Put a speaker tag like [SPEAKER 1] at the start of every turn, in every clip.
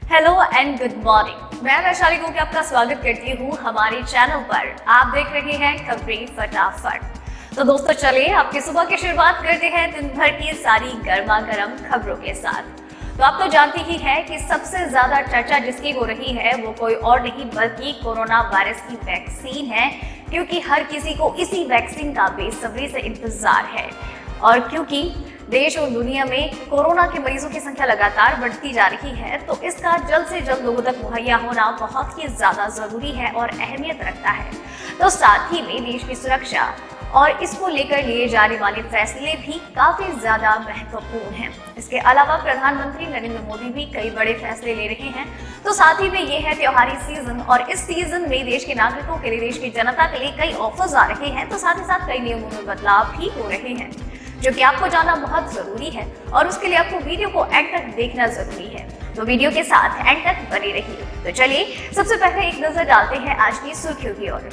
[SPEAKER 1] Hello and good morning. मैं वैशाली गोगी आपका स्वागत करती हूँ हमारे चैनल पर। आप देख रहे हैं खबरें फटाफट। तो दोस्तों चलिए आपकी सुबह की शुरुआत करते हैं दिन भर की सारी गर्मा गर्म खबरों के साथ। तो आप तो जानते ही हैं कि सबसे ज्यादा चर्चा जिसकी हो रही है वो कोई और नहीं बल्कि कोरोना वायरस की वैक्सीन है, क्योंकि हर किसी को इसी वैक्सीन का बेसब्री से इंतजार है। और क्योंकि देश और दुनिया में कोरोना के मरीजों की संख्या लगातार बढ़ती जा रही है, तो इसका जल्द से जल्द लोगों तक मुहैया होना बहुत ही ज्यादा जरूरी है और अहमियत रखता है। तो साथ ही में देश की सुरक्षा और इसको लेकर लिए जाने वाले फैसले भी काफी ज्यादा महत्वपूर्ण हैं। इसके अलावा प्रधानमंत्री नरेंद्र मोदी भी कई बड़े फैसले ले रहे हैं। तो साथ ही में ये है त्योहारी सीजन, और इस सीजन में देश के नागरिकों के लिए, देश की जनता के लिए कई ऑफर्स आ रहे हैं। तो साथ ही साथ कई नियमों में बदलाव भी हो रहे हैं, जो कि आपको जानना बहुत जरूरी है, और उसके लिए आपको वीडियो को एंड तक देखना जरूरी है। तो वीडियो के साथ एंड तक बने रहिए। तो चलिए सबसे पहले एक नजर डालते हैं आज की सुर्खियों की ओर।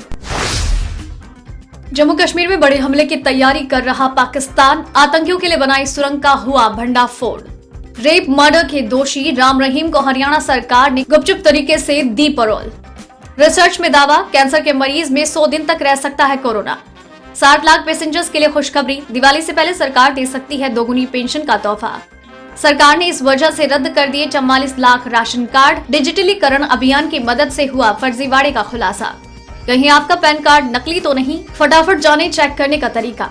[SPEAKER 2] जम्मू कश्मीर में बड़े हमले की तैयारी कर रहा पाकिस्तान, आतंकियों के लिए बनाई सुरंग का हुआ भंडाफोड़। रेप मर्डर के दोषी राम रहीम को हरियाणा सरकार ने गुपचुप तरीके से दी पैरोल। रिसर्च में दावा, कैंसर के मरीज में 100 दिन तक रह सकता है कोरोना। 60 लाख पैसेंजर्स के लिए खुशखबरी, दिवाली से पहले सरकार दे सकती है दोगुनी पेंशन का तोहफा। सरकार ने इस वजह से रद्द कर दिए 44 लाख राशन कार्ड। डिजिटलीकरण अभियान की मदद से हुआ फर्जीवाड़े का खुलासा। कहीं आपका पैन कार्ड नकली तो नहीं? फटाफट जाने चेक करने का तरीका।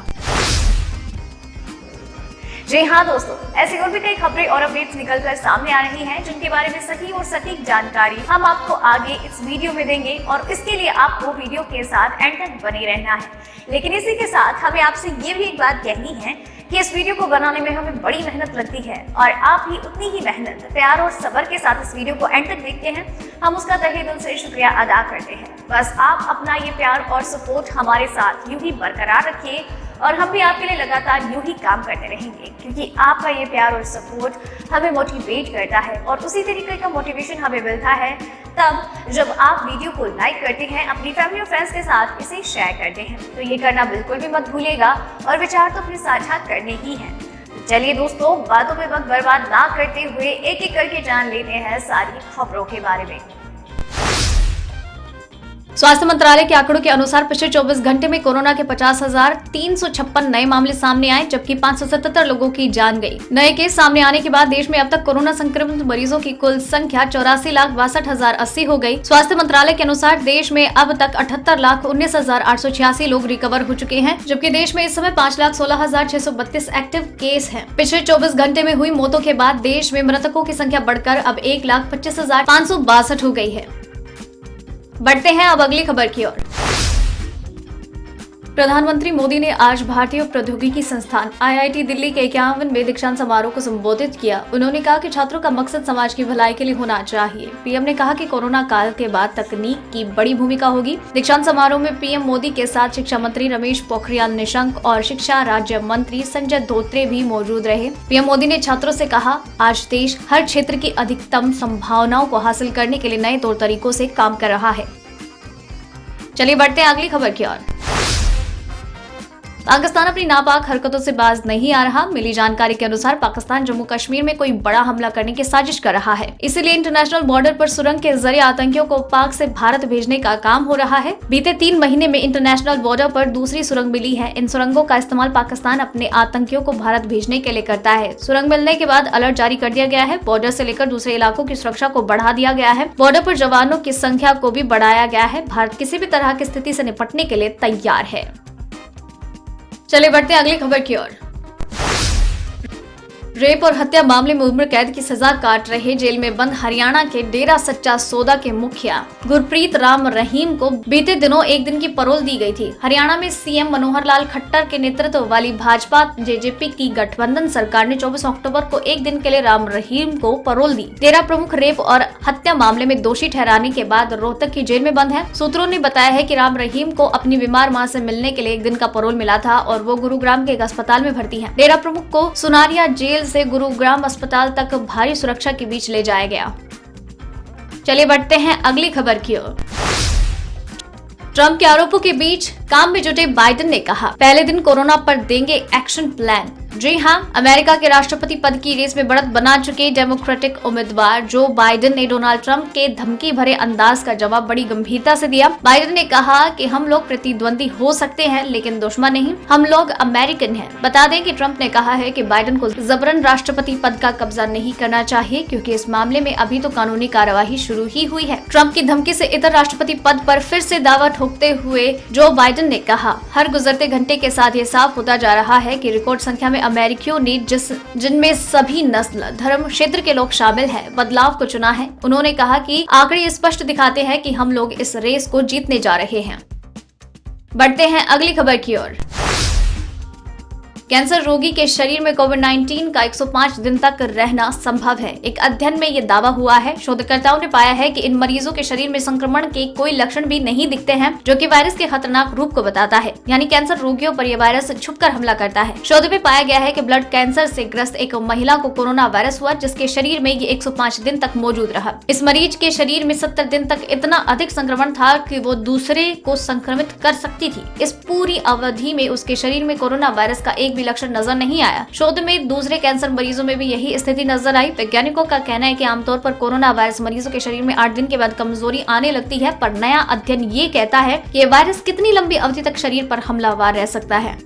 [SPEAKER 1] जी हाँ दोस्तों, ऐसी और भी कई खबरें और अपडेट्स निकलकर सामने आ रही हैं, जिनके बारे में सही और सटीक जानकारी हम आपको आगे इस वीडियो में देंगे, और इसके लिए आपको वीडियो के साथ एंड तक बने रहना है। लेकिन इसी के साथ हमें आपसे ये भी एक बात कहनी है कि इस वीडियो को बनाने में हमें बड़ी मेहनत लगती है, और आप भी उतनी ही मेहनत, प्यार और सब्र के साथ इस वीडियो को एंड तक देखते हैं। हम उसका तहे दिल से शुक्रिया अदा करते हैं। बस आप अपना ये प्यार और सपोर्ट हमारे साथ यूं ही बरकरार रखिए, और हम भी आपके लिए लगातार यूं ही काम करते रहेंगे, क्योंकि आपका ये प्यार और सपोर्ट हमें मोटिवेट करता है, और उसी तरीके का मोटिवेशन हमें मिलता है तब जब आप वीडियो को लाइक करते हैं, अपनी फैमिली और फ्रेंड्स के साथ इसे शेयर करते हैं। तो ये करना बिल्कुल भी मत भूलिएगा, और विचार तो फिर साझा करने ही हैं। चलिए दोस्तों, बातों में वक्त बर्बाद ना करते हुए एक एक करके जान लेते हैं सारी खबरों के बारे में।
[SPEAKER 2] स्वास्थ्य मंत्रालय के आंकड़ों के अनुसार पिछले 24 घंटे में कोरोना के 50,356 नए मामले सामने आए, जबकि 577 लोगों की जान गई। नए केस सामने आने के बाद देश में अब तक कोरोना संक्रमित मरीजों की कुल संख्या 84,62,080 हो गई। स्वास्थ्य मंत्रालय के अनुसार देश में अब तक 78,19,886 लोग रिकवर हो चुके हैं, जबकि देश में इस समय 5,16,632 एक्टिव केस हैं। पिछले 24 घंटे में हुई मौतों के बाद देश में मृतकों की संख्या बढ़कर अब 1,25,562 हो गई है। बढ़ते हैं अब अगली खबर की ओर। प्रधानमंत्री मोदी ने आज भारतीय प्रौद्योगिकी संस्थान IIT दिल्ली के 51वें दीक्षांत समारोह को संबोधित किया। उन्होंने कहा कि छात्रों का मकसद समाज की भलाई के लिए होना चाहिए। पीएम ने कहा कि कोरोना काल के बाद तकनीक की बड़ी भूमिका होगी। दीक्षांत समारोह में पीएम मोदी के साथ शिक्षा मंत्री रमेश पोखरियाल निशंक और शिक्षा राज्य मंत्री संजय धोत्रे भी मौजूद रहे। पीएम मोदी ने छात्रों से कहा, आज देश हर क्षेत्र की अधिकतम संभावनाओं को हासिल करने के लिए नए तौर तरीकों से काम कर रहा है। चलिए बढ़ते हैं अगली खबर की ओर। पाकिस्तान अपनी नापाक हरकतों से बाज नहीं आ रहा। मिली जानकारी के अनुसार पाकिस्तान जम्मू कश्मीर में कोई बड़ा हमला करने की साजिश कर रहा है, इसलिए इंटरनेशनल बॉर्डर पर सुरंग के जरिए आतंकियों को पाक से भारत भेजने का काम हो रहा है। बीते 3 महीने में इंटरनेशनल बॉर्डर पर दूसरी सुरंग मिली है। इन सुरंगों का इस्तेमाल पाकिस्तान अपने आतंकियों को भारत भेजने के लिए करता है। सुरंग मिलने के बाद अलर्ट जारी कर दिया गया है। बॉर्डर से लेकर दूसरे इलाकों की सुरक्षा को बढ़ा दिया गया है। बॉर्डर पर जवानों की संख्या को भी बढ़ाया गया है। भारत किसी भी तरह की स्थिति से निपटने के लिए तैयार है। चलिए बढ़ते हैं अगली खबर की ओर। रेप और हत्या मामले में उम्र कैद की सजा काट रहे जेल में बंद हरियाणा के डेरा सच्चा सौदा के मुखिया गुरप्रीत राम रहीम को बीते दिनों एक दिन की पैरोल दी गई थी। हरियाणा में सीएम मनोहर लाल खट्टर के नेतृत्व वाली भाजपा जेजेपी की गठबंधन सरकार ने 24 अक्टूबर को एक दिन के लिए राम रहीम को पैरोल दी। डेरा प्रमुख रेप और हत्या मामले में दोषी ठहराने के बाद रोहतक की जेल में बंद है। सूत्रों ने बताया है कि राम रहीम को अपनी बीमार मां से मिलने के लिए एक दिन का पैरोल मिला था, और वो गुरुग्राम के एक अस्पताल में भर्ती है। डेरा प्रमुख को सुनारिया जेल से गुरुग्राम अस्पताल तक भारी सुरक्षा के बीच ले जाया गया। चलिए बढ़ते हैं अगली खबर की ओर। ट्रंप के आरोपों के बीच काम में जुटे बाइडेन ने कहा, पहले दिन कोरोना पर देंगे एक्शन प्लान। जी हाँ, अमेरिका के राष्ट्रपति पद की रेस में बढ़त बना चुके डेमोक्रेटिक उम्मीदवार जो बाइडेन ने डोनाल्ड ट्रंप के धमकी भरे अंदाज का जवाब बड़ी गंभीरता से दिया। बाइडेन ने कहा कि हम लोग प्रतिद्वंदी हो सकते हैं लेकिन दुश्मन नहीं, हम लोग अमेरिकन हैं। बता दें कि ट्रंप ने कहा है कि बाइडेन को जबरन राष्ट्रपति पद का कब्जा नहीं करना चाहिए क्योंकि इस मामले में अभी तो कानूनी कार्यवाही शुरू ही हुई है। ट्रंप की धमकी से इतर राष्ट्रपति पद पर फिर से दावा ठोकते हुए जो बाइडेन ने कहा, हर गुजरते घंटे के साथ ये साफ होता जा रहा है कि रिकॉर्ड संख्या में अमेरिकियों ने जिनमें सभी नस्ल धर्म क्षेत्र के लोग शामिल हैं, बदलाव को चुना है। उन्होंने कहा कि आंकड़े स्पष्ट दिखाते हैं कि हम लोग इस रेस को जीतने जा रहे हैं। बढ़ते हैं अगली खबर की ओर। कैंसर रोगी के शरीर में कोविड-19 का 105 दिन तक रहना संभव है। एक अध्ययन में ये दावा हुआ है। शोधकर्ताओं ने पाया है कि इन मरीजों के शरीर में संक्रमण के कोई लक्षण भी नहीं दिखते हैं, जो कि वायरस के खतरनाक रूप को बताता है। यानी कैंसर रोगियों पर यह वायरस छुपकर हमला करता है। शोध में पाया गया है कि ब्लड कैंसर से ग्रस्त एक महिला को कोरोना वायरस हुआ, जिसके शरीर में ये 105 दिन तक मौजूद रहा। इस मरीज के शरीर में 70 दिन तक इतना अधिक संक्रमण था कि वो दूसरे को संक्रमित कर सकती थी। इस पूरी अवधि में उसके शरीर में कोरोना वायरस का एक भी लक्षण नजर नहीं आया। शोध में दूसरे कैंसर मरीजों में भी यही स्थिति नजर आई। वैज्ञानिकों का कहना है कि आमतौर पर कोरोना वायरस मरीजों के शरीर में 8 दिन के बाद कमजोरी आने लगती है, पर नया अध्ययन ये कहता है कि ये वायरस कितनी लंबी अवधि तक शरीर पर हमलावर रह सकता है।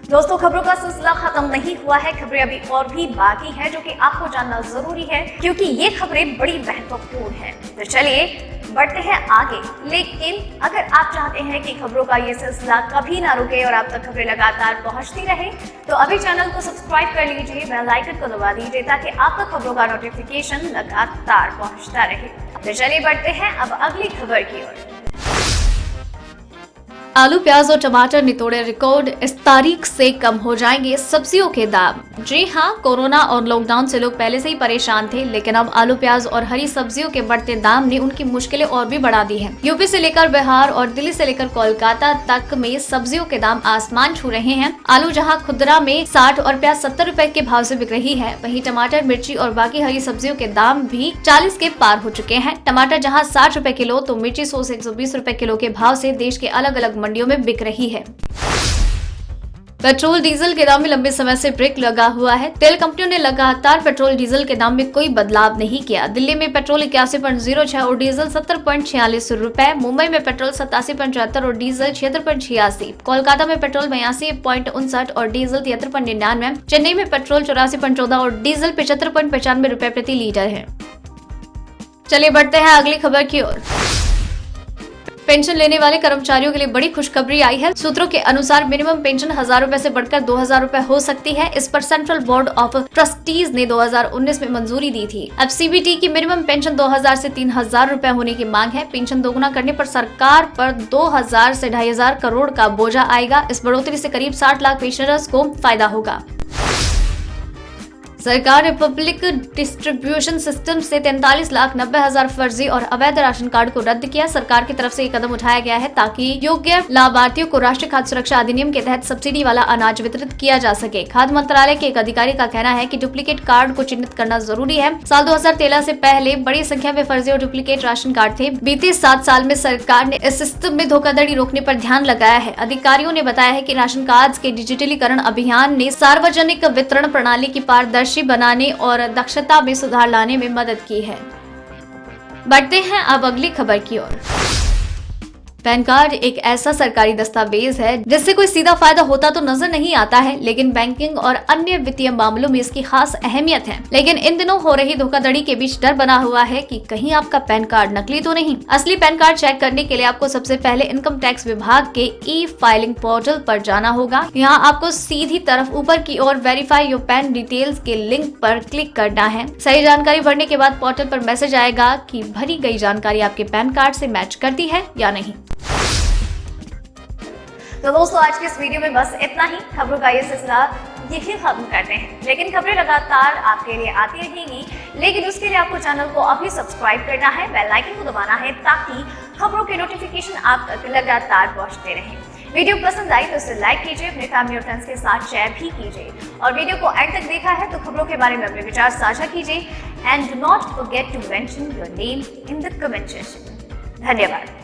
[SPEAKER 1] दोस्तों, खबरों का सिलसिला खत्म नहीं हुआ है। खबरें अभी और भी बाकी है जो कि आपको जानना जरूरी है, क्योंकि ये खबरें बड़ी महत्वपूर्ण हैं। तो चलिए बढ़ते हैं आगे। लेकिन अगर आप चाहते हैं कि खबरों का ये सिलसिला कभी ना रुके और आप तक खबरें लगातार पहुंचती रहे, तो अभी चैनल को सब्सक्राइब कर लीजिए, बेल आइकन को दबा दीजिए ताकि आप तक खबरों का नोटिफिकेशन लगातार पहुंचता रहे। तो चलिए बढ़ते हैं अब अगली खबर की ओर।
[SPEAKER 2] आलू, प्याज और टमाटर ने तोड़े रिकॉर्ड, इस तारीख से कम हो जाएंगे सब्जियों के दाम। जी हाँ, कोरोना और लॉकडाउन से लोग पहले से ही परेशान थे, लेकिन अब आलू, प्याज और हरी सब्जियों के बढ़ते दाम ने उनकी मुश्किलें और भी बढ़ा दी हैं। यूपी से लेकर बिहार और दिल्ली से लेकर कोलकाता तक में सब्जियों के दाम आसमान छू रहे हैं। आलू जहाँ खुदरा में 60 और प्याज 70 रुपए के भाव से बिक रही है, वहीं टमाटर, मिर्ची और बाकी हरी सब्जियों के दाम भी 40 के पार हो चुके हैं। टमाटर जहाँ 60 रुपए किलो तो मिर्ची 100 से 120 रुपए किलो के भाव से देश के अलग अलग मंडियों में बिक रही है। पेट्रोल डीजल के दाम में लंबे समय से ब्रेक लगा हुआ है। तेल कंपनियों ने लगातार पेट्रोल डीजल के दाम में कोई बदलाव नहीं किया। दिल्ली में पेट्रोल 81.06 और डीजल 70.46 रुपए, मुंबई में पेट्रोल 87.74 और डीजल 76.86, कोलकाता में पेट्रोल 82.59 और डीजल 73.99, चेन्नई में पेट्रोल 84.14 और डीजल 75.95 रुपए प्रति लीटर है। चलिए बढ़ते हैं अगली खबर की ओर। पेंशन लेने वाले कर्मचारियों के लिए बड़ी खुशखबरी आई है। सूत्रों के अनुसार मिनिमम पेंशन 1000 रुपए से बढ़कर 2000 रुपए हो सकती है। इस पर सेंट्रल बोर्ड ऑफ ट्रस्टीज ने 2019 में मंजूरी दी थी। अब सीबीटी की मिनिमम पेंशन 2000 से 3000 रुपए होने की मांग है। पेंशन दोगुना करने पर सरकार पर 2000 से 2500 करोड़ का बोझा आएगा। इस बढ़ोतरी से करीब 60 लाख पेंशनर्स को फायदा होगा। सरकार ने पब्लिक डिस्ट्रीब्यूशन सिस्टम से 43,90,000 फर्जी और अवैध राशन कार्ड को रद्द किया। सरकार की तरफ से ये कदम उठाया गया है ताकि योग्य लाभार्थियों को राष्ट्रीय खाद्य सुरक्षा अधिनियम के तहत सब्सिडी वाला अनाज वितरित किया जा सके। खाद्य मंत्रालय के एक अधिकारी का कहना है कि डुप्लीकेट कार्ड को चिन्हित करना जरूरी है। साल 2013 से पहले बड़ी संख्या में फर्जी और डुप्लीकेट राशन कार्ड थे। बीते 7 साल में सरकार ने इस सिस्टम में धोखाधड़ी रोकने पर ध्यान लगाया है। अधिकारियों ने बताया है कि राशन कार्ड के डिजिटलीकरण अभियान ने सार्वजनिक वितरण प्रणाली की पारदर्शी बनाने और दक्षता में सुधार लाने में मदद की है। बढ़ते हैं अब अगली खबर की ओर। पैन कार्ड एक ऐसा सरकारी दस्तावेज है जिससे कोई सीधा फायदा होता तो नजर नहीं आता है, लेकिन बैंकिंग और अन्य वित्तीय मामलों में इसकी खास अहमियत है। लेकिन इन दिनों हो रही धोखाधड़ी के बीच डर बना हुआ है कि कहीं आपका पैन कार्ड नकली तो नहीं। असली पैन कार्ड चेक करने के लिए आपको सबसे पहले इनकम टैक्स विभाग के ई फाइलिंग पोर्टल पर जाना होगा। यहाँ आपको सीधी तरफ ऊपर की ओर वेरीफाई योर पैन डिटेल्स के लिंक पर क्लिक करना है। सही जानकारी भरने के बाद पोर्टल पर मैसेज आएगा कि भरी गई जानकारी आपके पैन कार्ड से मैच करती है या नहीं।
[SPEAKER 1] तो दोस्तों, आज के इस वीडियो में बस इतना ही। खबरों का ये सिलसिला यही खत्म करते हैं, लेकिन खबरें लगातार आपके लिए आती रहेंगी। लेकिन उसके लिए आपको चैनल को अभी सब्सक्राइब करना है, बेल आइकन को दबाना है ताकि खबरों के नोटिफिकेशन आप तक लगातार पहुंचते रहें। वीडियो पसंद आई तो इसे लाइक कीजिए, अपने फैमिली और फ्रेंड्स के साथ शेयर भी कीजिए, और वीडियो को एंड तक देखा है तो खबरों के बारे में अपने विचार साझा कीजिए। And do not forget to mention your name in the comment section. धन्यवाद।